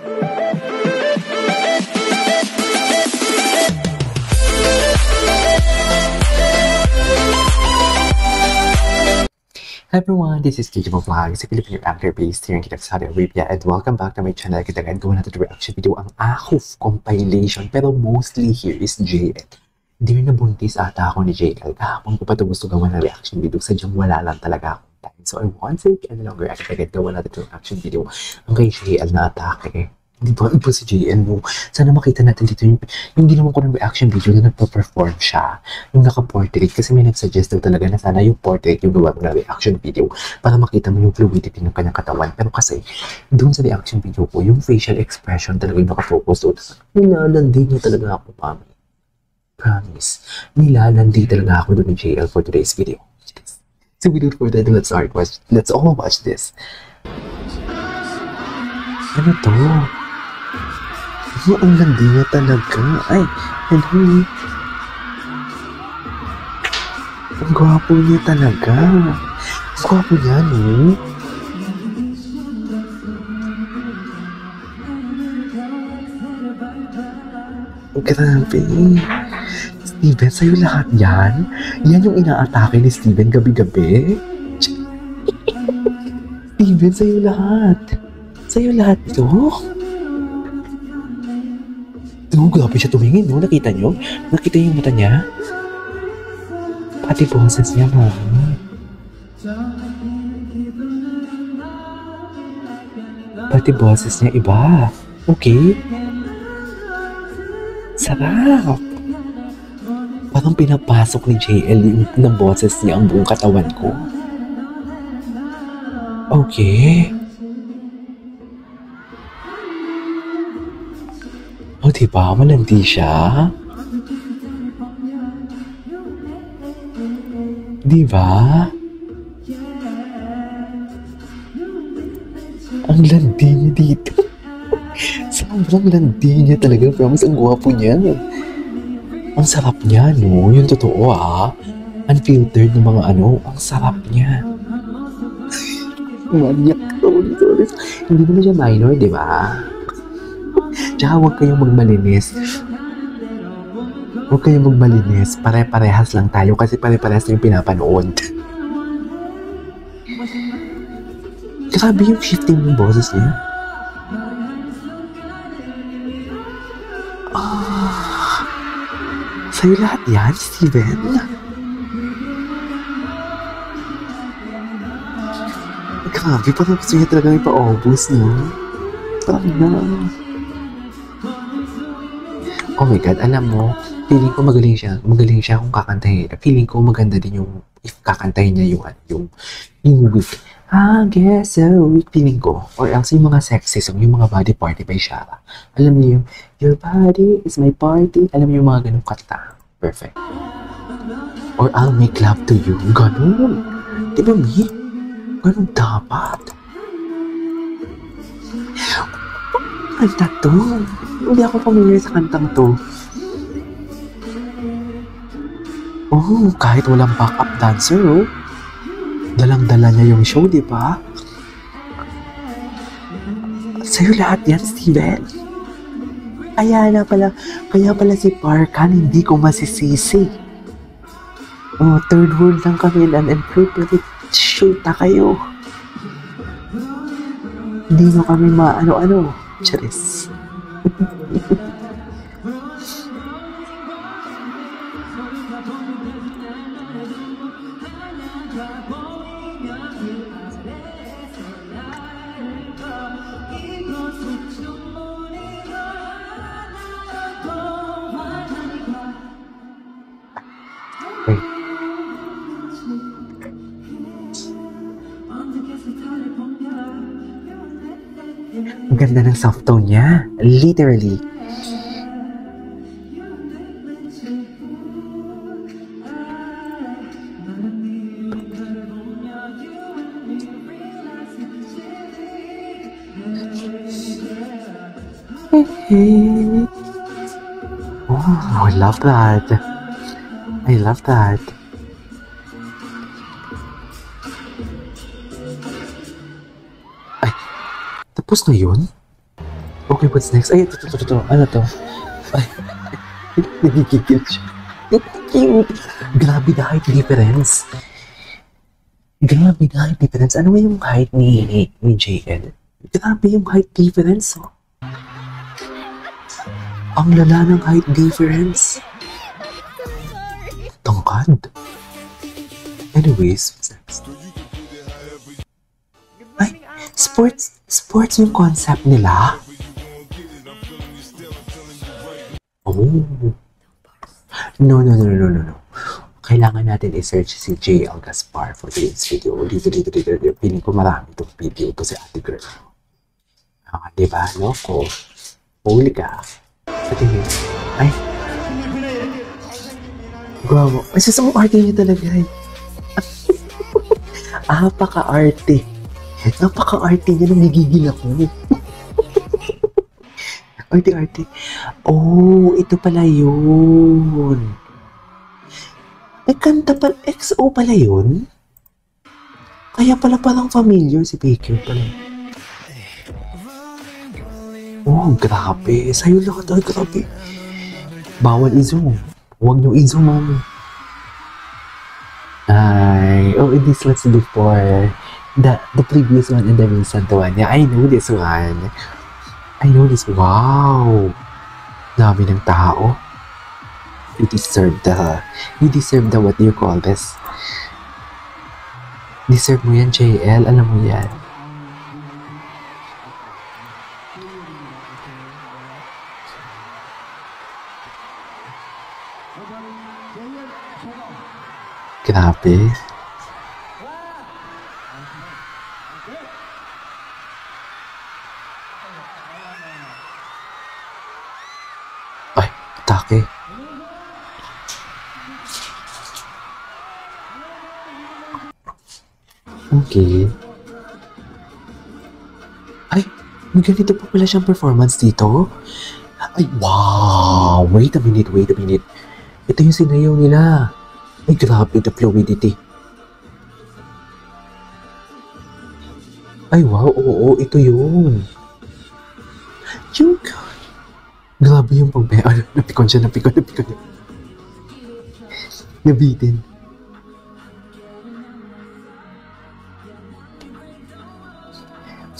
Hi everyone, this is Kijimo Vlogs, a Filipino actor based here in Kitag, Saudi Arabia, and welcome back to my channel. Kitagan gawa natin reaction video ang Ahuf compilation, pero mostly here is JL. Hindi rin nabuntis ata ako ni JL. Kahapon ko pa ito gusto gawa ng reaction video, sadyang wala lang talaga akong time. So I want to take any longer, kitagan gawa natin ito reaction video ang kay JL na atake. Di ba? Iba si JL mo. Sana makita natin dito yung ginawa ko ng reaction video na nagpa-perform siya. Yung naka-portrait. Kasi may nag-suggest daw talaga na sana yung portrait yung gawa mo ng reaction video para makita mo yung fluidity ng kanyang katawan. Pero kasi, doon sa reaction video ko, yung facial expression talaga yung nakafocus doon. Nilalandi niya talaga ako, mami. Promise. Nilalandi talaga ako doon ni JL for today's video. So without further ado, let's all watch this. Ano to? Ang landi niya talaga. Ay, hello. Ang gwapo niya talaga. Ang gwapo niya, no? Grabe. Steven, sa'yo lahat yan? Yan yung inaatake ni Steven gabi-gabi? Steven, sa'yo lahat. Sa'yo lahat ito? Grabe siya tumingin, no? Nakita nyo? Nakita yung mata niya? Pati boses niya, mami. Pati boses niya iba. Okay? Sarap! Parang pinapasok ni JL ng boses niya ang buong katawan ko. Okay. O, diba? Malandi siya? Diba? Ang landi niya dito. Sobrang landi niya talaga. Promise, ang gwapo niya. Ang sarap niya, no? Yung totoo, unfiltered ng mga ano. Ang sarap niya. Manyak. Sorry. Hindi naman siya minor, diba? Tsaka huwag kayong magmalinis. Huwag kayong magmalinis. Pare-parehas lang tayo kasi pare-parehas yung pinapanood. Grabe yung shifting ng boses niya. Sa'yo lahat yan, Steven? Grabe, parang gusto niya talaga ipa-obos, no? Parang na. Oh my God, alam mo, feeling ko magaling siya. Magaling siya kung kakantahin. Feeling ko maganda din yung if kakantahin niya yung weak. I guess so, weak feeling ko. Or else yung mga sexy song, yung mga body party by Shara. Alam niyo yung, your body is my party. Alam niyo yung mga ganung kanta. Perfect. Or I'll make love to you. Ganun. Di ba, Mi? Ganun dapat. Kanta to. Hindi ako familiar sa kantang to. Oh, kahit walang backup dancer, oh. Dalang-dala niya yung show, di ba? Sa'yo lahat yan, Steven. Kaya pala si Parkan hindi ko masisisi. Oh, third world lang kami and appropriate shoot na kayo. Hindi mo kami maano-ano. Charis. Ang ganda ng soft tone niya. Literally. Oh, I love that. I love that. Ay, tapos na yun? Okay, what's next? Ay, ito. Ano to? Ay, nagigigil siya. Cute. Grabe the height difference. Grabe the height difference. Ano ba yung height ni JL? Grabe yung height difference, oh. Ang lala ng height difference. Tangkad. Anyways, what's next? Ay, sports yung concept nila. Oh. No. Kailangan natin i-search si JL Gaspar for today's video. Dito. Piling ko marami itong video to si ate girl. Diba, no? Huli ka. Sa tingin. Ay. Grabe. Ay, sasang arte niya talaga eh. Napaka-arte. Napaka-arte niya. Nagigigil ako. Arte. Oh, ito pala yun. May kanta pa, XO pala yun? Kaya pala palang familiar si Baker pala. Oh, grabe. Sa'yo lahat. Ay, grabe. Bawal i-zoom. Huwag niyo i-zoom, mami. This was before the previous one and the recent one. Yeah, I know this one. Wow. Dami ng tao. You deserve the, what do you call this? Deserve mo yan, JL. Alam mo yan. Grabe. Ay, atake. Okay. Ay, may ganito pa pala siyang performance dito. Ay, wow! Wait a minute. Ito yung sinayaw nila. Ay, grabe, the fluidity. Ay, wow, oo, ito yun. Yung, grabe yung napikon siya. Nabitin.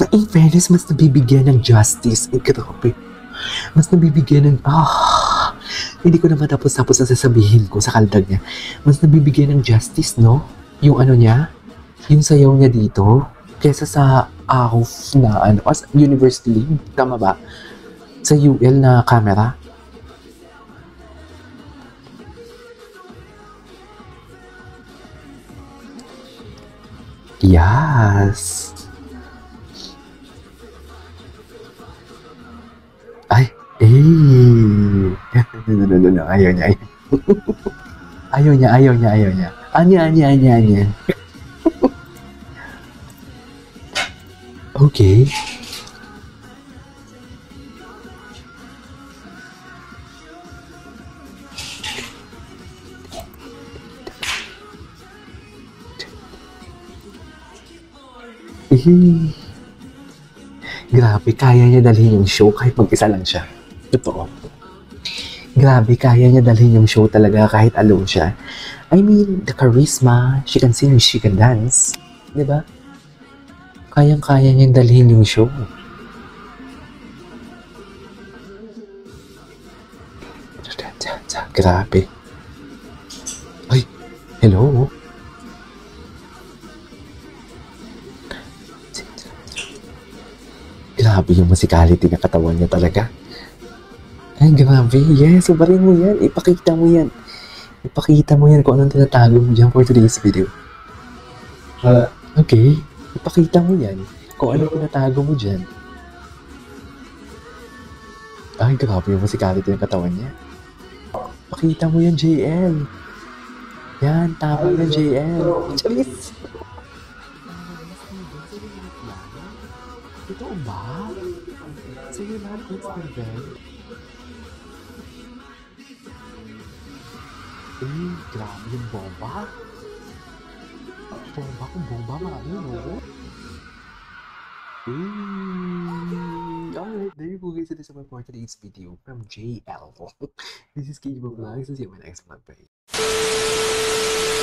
Na in fairness, mas nabibigyan ng justice. Ay, grabe. Mas nabibigyan ng, hindi ko na matapos na sasabihin ko sa kaldag niya. Mas nabibigyan ng justice, no? Yung ano niya, yung sayaw niya dito, kesa sa AHOF na, as University League, tama ba? Sa UL na camera. Yes. Ay, no. Ayaw niya. Anya. Okay. Grabe, kaya niya dalhin yung show kahit mag-isa lang siya. Totoo. Grabe, kaya niya dalhin yung show talaga kahit alone siya. I mean, the charisma, she can sing, she can dance. Diba? Kayang-kaya niya dalhin yung show. Grabe. Ay, hello. Grabe yung musicality ng katawan niya talaga. Ay, grabe. Yes, subarin mo yan. Ipakita mo yan kung anong tinatago mo dyan for today's video. Okay. Ipakita mo yan kung anong tinatago mo dyan. Ay, grabe yung musicality ng katawan niya. Pakita mo yan, JL. Yan, tama yan, JL. Charis! Totoo ba? Sa'yo lahat ng student? Grabe yung bomba. Bomba, marami, no? Alright. There you go guys, it is our for today's video from JL. This is KJ Vlogs. See you in my next vlog. Bye.